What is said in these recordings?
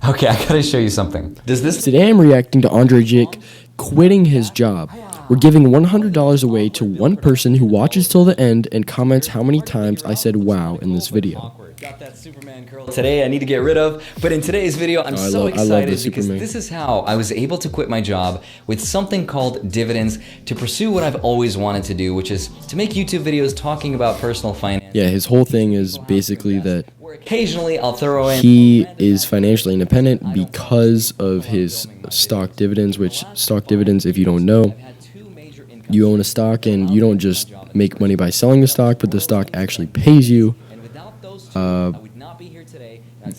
Okay, I gotta show you something. Today I'm reacting to Andrei Jikh quitting his job. We're giving $100 away to one person who watches till the end and comments how many times I said wow in this video. Got that Superman curl today I need to get rid of, but in today's video I'm so excited because this is how I was able to quit my job with something called dividends to pursue what I've always wanted to do, which is to make YouTube videos talking about personal finance. Yeah, his whole thing is basically that occasionally I'll throw in he is financially independent because of his stock dividends, which stock dividends, if you don't know, you own a stock and you don't just make money by selling the stock, but the stock actually pays you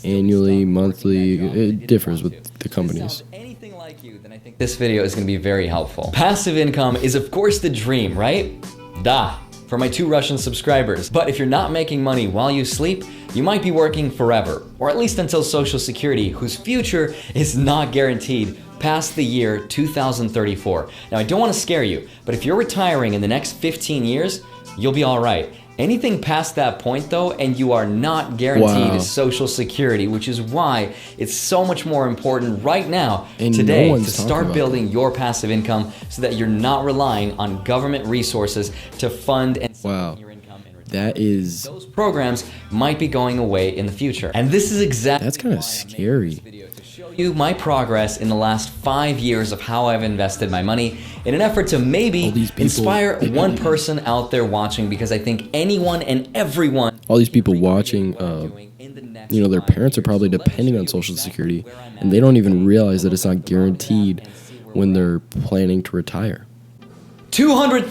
annually, monthly. It differs with the companies. Anything like you, then I think this video is going to be very helpful. Passive income is of course the dream, right? Duh. For my 2 Russian subscribers. But if you're not making money while you sleep, you might be working forever, or at least until Social Security, whose future is not guaranteed past the year 2034. Now, I don't want to scare you, but if you're retiring in the next 15 years, you'll be all right. Anything past that point, though, and you are not guaranteed Social Security, which is why it's so much more important right now, today, to start building your passive income so that you're not relying on government resources to fund and your income. Those programs might be going away in the future. And this is exactly that's kind of scary. You my progress in the last 5 years of how I've invested my money in an effort to maybe inspire one person out there watching, because I think anyone and everyone, all these people watching, you know, their parents are probably depending on Social Security and they don't even realize that it's not guaranteed when they're planning to retire. 200,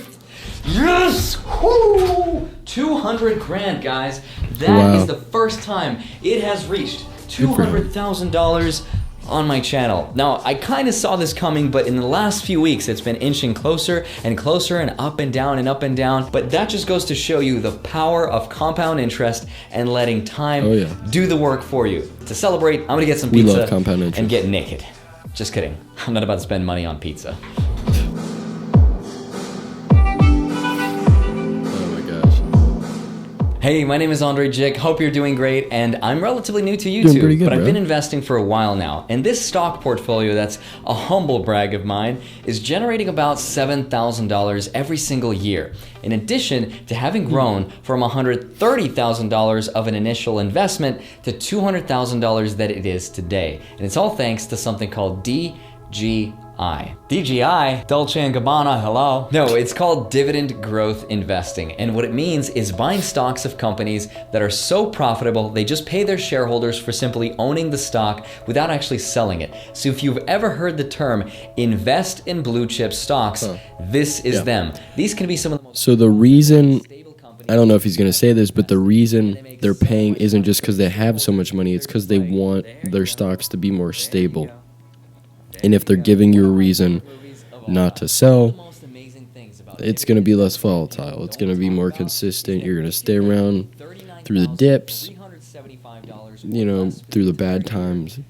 yes, whoo, 200 grand, guys. That is the first time it has reached $200,000 on my channel. Now, I kind of saw this coming, but in the last few weeks, it's been inching closer and closer and up and down and up and down. But that just goes to show you the power of compound interest and letting time do the work for you. To celebrate, I'm gonna get some pizza and get naked. Just kidding. I'm not about to spend money on pizza. Hey, my name is Andrei Jikh. Hope you're doing great, and I'm relatively new to YouTube, but I've been investing for a while now. And this stock portfolio, that's a humble brag of mine, is generating about $7,000 every single year. In addition to having grown from $130,000 of an initial investment to $200,000 that it is today. And it's all thanks to something called DGI. DGI, Dolce & Gabbana, hello. No, it's called dividend growth investing. And what it means is buying stocks of companies that are so profitable, they just pay their shareholders for simply owning the stock without actually selling it. So if you've ever heard the term invest in blue chip stocks, this is them. These can be some of the most... So the reason, I don't know if he's going to say this, but the reason they're paying isn't just because they have so much money, it's because they want their stocks to be more stable. And if they're giving you a reason not to sell, it's going to be less volatile. It's going to be more consistent. You're going to stay around through the dips, you know, through the bad times.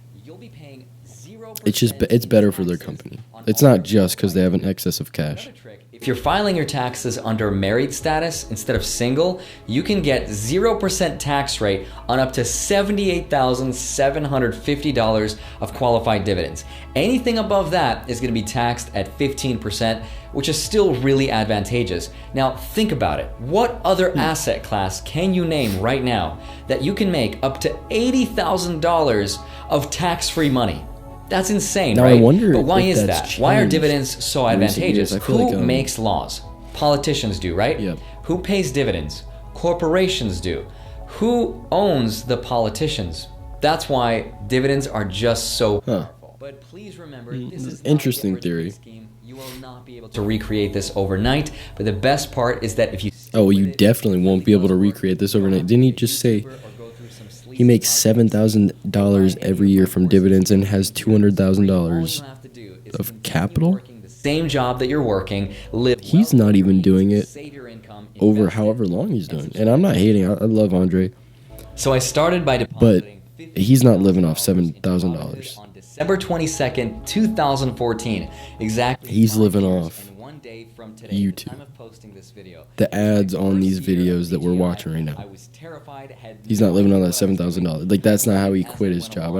It's better for their company. It's not just because they have an excess of cash. If you're filing your taxes under married status instead of single, you can get 0% tax rate on up to $78,750 of qualified dividends. Anything above that is going to be taxed at 15%, which is still really advantageous. Now, think about it. What other asset class can you name right now that you can make up to $80,000 of tax-free money? That's insane, now, right? I wonder but why is that? Changed. Why are dividends so advantageous? Who like, makes laws? Politicians do, right? Yep. Who pays dividends? Corporations do. Who owns the politicians? That's why dividends are just so powerful. But please remember, this is interesting theory. You will not be able to recreate this overnight, but the best part is that if you... Oh, you definitely won't be able to recreate this overnight. Didn't he just say he makes $7,000 every year from dividends and has $200,000 of capital? Same job that you're working, he's not even doing it over however long he's doing. And I'm not hating. I love Andrei. So I started by depositing, but he's not living off $7,000. On December 22nd, 2014. Exactly. He's living off YouTube. The ads on these videos that we're watching right now. He's not living on that $7,000. Like, that's not how he quit his job.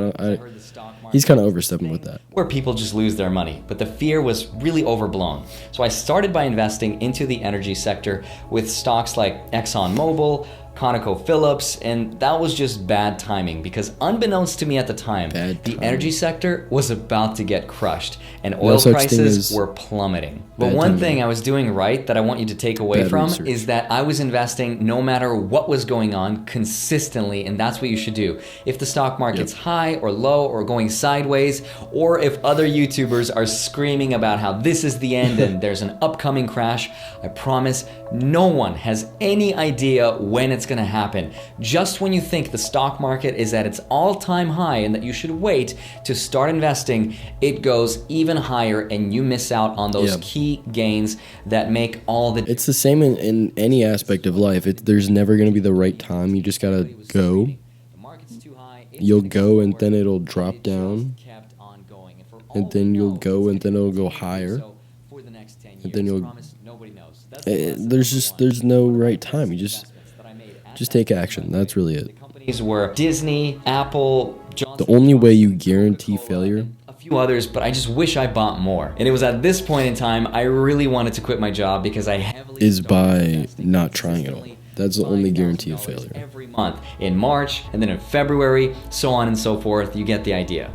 He's kind of overstepping with that. Where people just lose their money, but the fear was really overblown. So I started by investing into the energy sector with stocks like ExxonMobil, ConocoPhillips, and that was just bad timing because unbeknownst to me at the time, the energy sector was about to get crushed and oil prices were plummeting. But one thing I was doing right that I want you to take away from is that I was investing no matter what was going on consistently, and that's what you should do. If the stock market's high or low or going sideways, or if other YouTubers are screaming about how this is the end and there's an upcoming crash, I promise no one has any idea when it's going to happen. Just when you think the stock market is at its all-time high and that you should wait to start investing, it goes even higher and you miss out on those key gains that make all the... It's the same in any aspect of life. There's never going to be the right time. You just got to go. You'll go and then it'll drop down. And then you'll go and then it'll go higher. And then you'll... There's no right time. You just take action. That's really it. Companies were Disney, Apple, the only way you guarantee failure, a few others, but I just wish I bought more. And it was at this point in time I really wanted to quit my job because I heavily is by not trying at all. That's the only guarantee of failure. Every month, in March, and then in February, so on and so forth. You get the idea.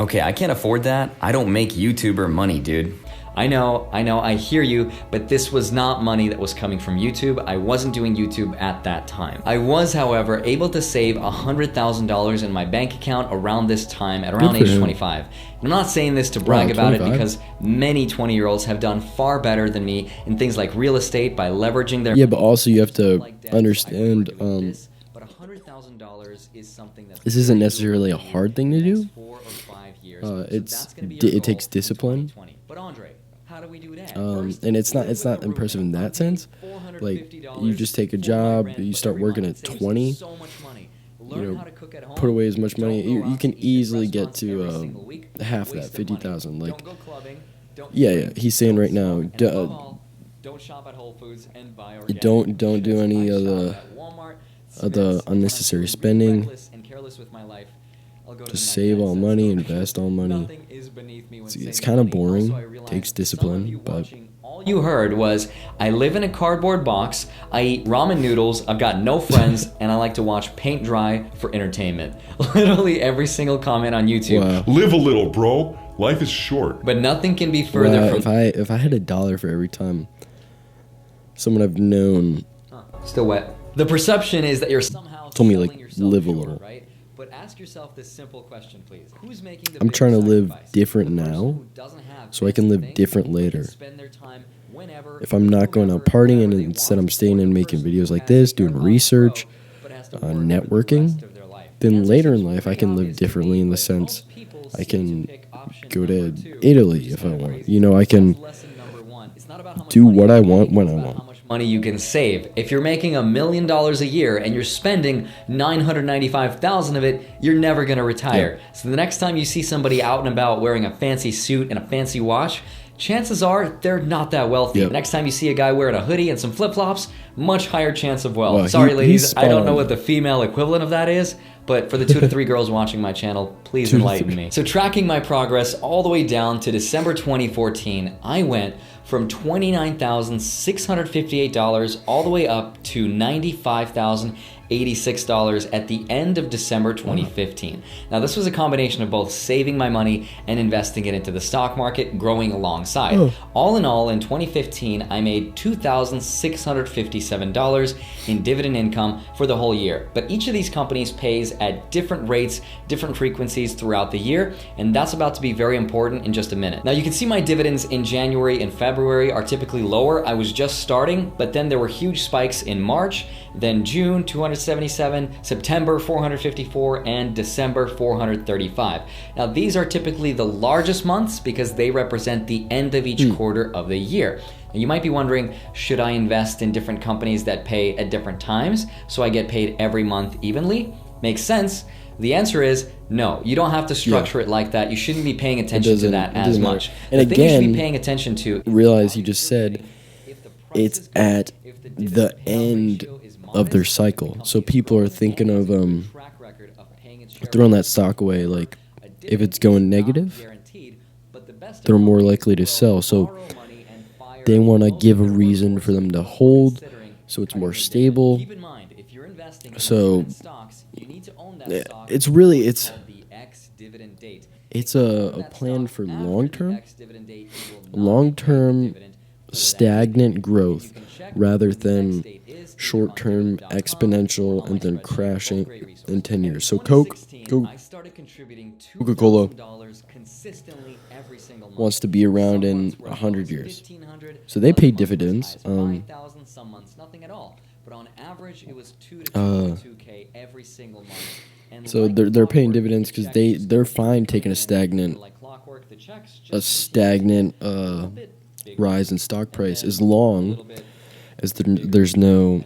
Okay, I can't afford that. I don't make YouTuber money, dude. I know, I hear you, but this was not money that was coming from YouTube. I wasn't doing YouTube at that time. I was, however, able to save $100,000 in my bank account around this time, at around age 25. And I'm not saying this to brag about it because many 20-year-olds have done far better than me in things like real estate by leveraging their... Yeah, but also you have to understand, this isn't necessarily a hard thing to do. It takes discipline. But Andrei, how do we do that? And it's not impressive in that sense. Like, you just take a job, you start working at 20, put away as much money. You can easily get to half that, 50,000. Like, yeah. He's saying right now, don't shop at Whole Foods and buy organic. Don't do any of the unnecessary spending. Just save all money, invest all money. It's kind of boring, takes discipline, but... All you heard was, I live in a cardboard box, I eat ramen noodles, I've got no friends, and I like to watch paint dry for entertainment. Literally every single comment on YouTube. Wow. Live a little, bro. Life is short. But nothing can be further from... If I had $1 for every time someone I've known... Still wet. The perception is that you're somehow told me, like, live a little. Right? But ask yourself this simple question, please. Who's making the I'm trying to live different now, so I can live different later. If I'm not going out partying and instead I'm staying and making videos like this, doing research, networking, then later in life I can live differently in the sense I can go to Italy if I want. I can do what I want when I want. Money you can save. If you're making $1 million a year and you're spending $995,000 of it, you're never going to retire. So the next time you see somebody out and about wearing a fancy suit and a fancy watch, chances are they're not that wealthy. The next time you see a guy wearing a hoodie and some flip-flops, much higher chance of wealth. Well, sorry ladies, I don't know what the female equivalent of that is, but for the 2 to 3 girls watching my channel, please enlighten me. So tracking my progress all the way down to December 2014, I went from $29,658 all the way up to $95,086 at the end of December 2015. Now this was a combination of both saving my money and investing it into the stock market, growing alongside. All in all, in 2015, I made $2,657 in dividend income for the whole year. But each of these companies pays at different rates, different frequencies throughout the year, and that's about to be very important in just a minute. Now you can see my dividends in January and February are typically lower. I was just starting, but then there were huge spikes in March, then June 277, September 454, and December 435. Now these are typically the largest months because they represent the end of each quarter of the year. And you might be wondering, should I invest in different companies that pay at different times so I get paid every month evenly? Makes sense. The answer is no. You don't have to structure it like that. You shouldn't be paying attention to that as much. And the thing you should again, be paying attention to, realize you just said it's at the end of their cycle. So people are thinking of throwing that stock away. Like, if it's going negative, they're more likely to sell. So they want to give a reason for them to hold, so it's more stable. So it's really it's a plan for long-term stagnant growth rather than short-term exponential and then crashing in 10 years. So Coca-Cola wants to be around in 100 years. So they pay dividends. So they're paying dividends because they're fine taking a stagnant rise in stock price as long as there's no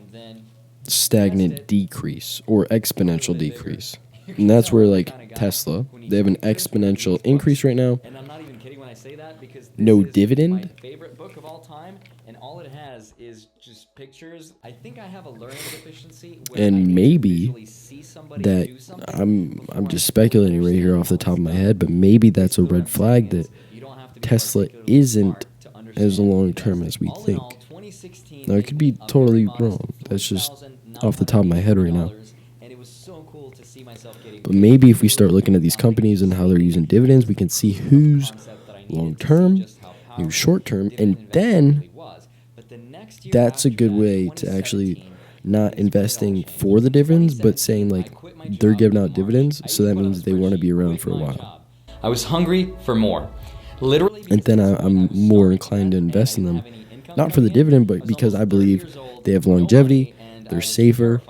stagnant decrease or exponential decrease. And that's where, like, Tesla, they have an exponential increase right now. And I'm not even kidding when I say that, because no dividend. My favorite book of all time, and all it has is just pictures. I think I have a learning deficiency. And maybe that I'm just speculating right here off the top of my head, but maybe that's a red flag that Tesla isn't as long term as we think. Now, it could be totally wrong. That's just off the top of my head right now. But maybe if we start looking at these companies and how they're using dividends, we can see who's long term, who's short term, and then that's a good way to actually not investing for the dividends, but saying, like, they're giving out dividends, so that means they want to be around for a while. I was hungry for more. Literally. And then I'm more inclined to invest in them, not for the dividend, but because I believe they have longevity, they're safer,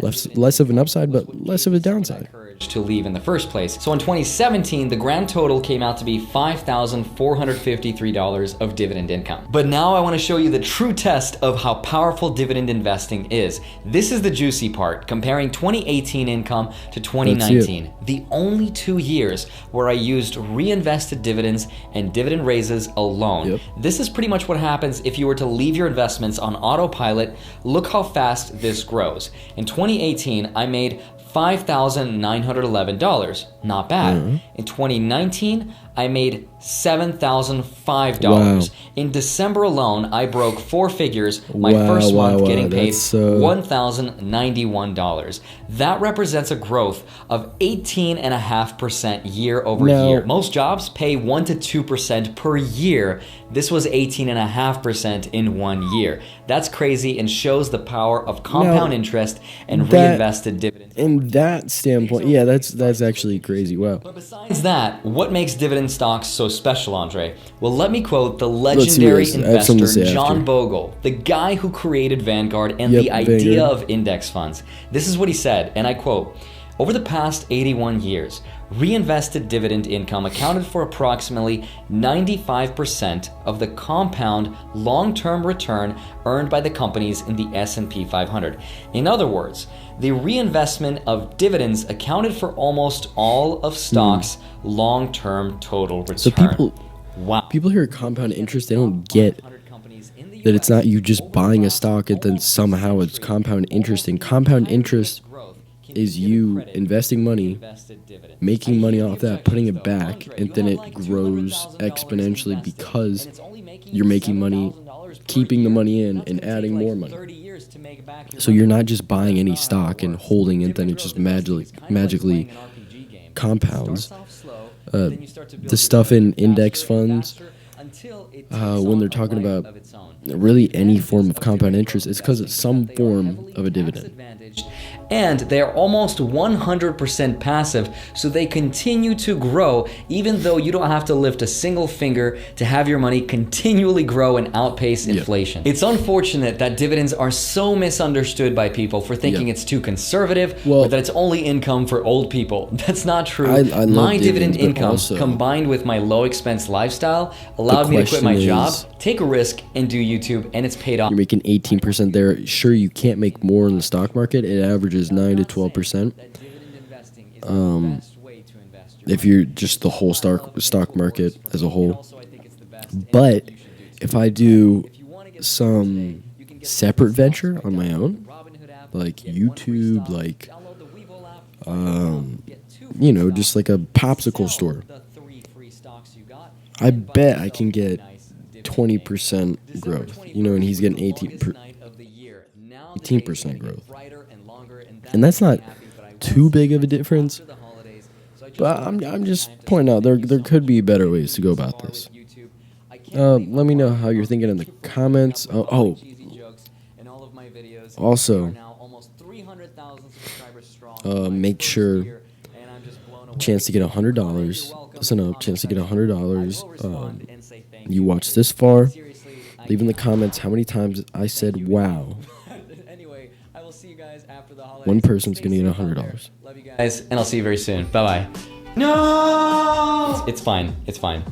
less of an upside, but less of a downside. To leave in the first place. So in 2017, the grand total came out to be $5,453 of dividend income. But now I want to show you the true test of how powerful dividend investing is. This is the juicy part, comparing 2018 income to 2019. The only 2 years where I used reinvested dividends and dividend raises alone. Yep. This is pretty much what happens if you were to leave your investments on autopilot. Look how fast this grows. In 2018, I made $5,911. Not bad. In 2019, I made $7,005. Wow. In December alone, I broke 4 figures, my first month getting paid $1,091. That represents a growth of 18.5% year over year. Most jobs pay 1 to 2% per year. This was 18.5% in 1 year. That's crazy and shows the power of compound interest and reinvested dividends. In that standpoint, yeah, that's actually crazy. Wow. But besides that, what makes dividend stocks so special, Andre? Well, let me quote the legendary investor John Bogle, the guy who created Vanguard and the idea of index funds. This is what he said, and I quote, "Over the past 81 years, reinvested dividend income accounted for approximately 95% of the compound long-term return earned by the companies in the S&P 500. In other words, the reinvestment of dividends accounted for almost all of stocks' long-term total return." So people hear compound interest, they don't get that it's not you just buying a stock and then somehow it's compound interest. And compound interest is you investing money, making money off that, putting it back, and then it grows exponentially because you're making money, keeping the money in, and adding more money. So you're not just buying any stock and holding it, then it just magically compounds. The stuff in index funds, when they're talking about really any form of compound interest, it's because it's some form of a dividend. And they are almost 100% passive, so they continue to grow even though you don't have to lift a single finger to have your money continually grow and outpace inflation. It's unfortunate that dividends are so misunderstood by people for thinking it's too conservative or that it's only income for old people. That's not true. My dividend income combined with my low expense lifestyle allowed me to quit my job, take a risk, and do YouTube, and it's paid off. You're making 18% there. Sure, you can't make more in the stock market. It averages 9 to 12%. if you're just the whole stock market as a whole. But if I do some separate venture on my own, like YouTube, like just like a popsicle store, I bet I can get 20% growth, and he's getting 18% growth. And that's not too big of a difference, but I'm just pointing out there could be better ways to go about this. Let me know how you're thinking in the comments. Also, make sure chance to get $100. Listen up, chance to get $100. You watch this far. Leave in the comments how many times I said wow. One person's gonna get $100. Love you guys, and I'll see you very soon. Bye bye. No! It's fine. It's fine.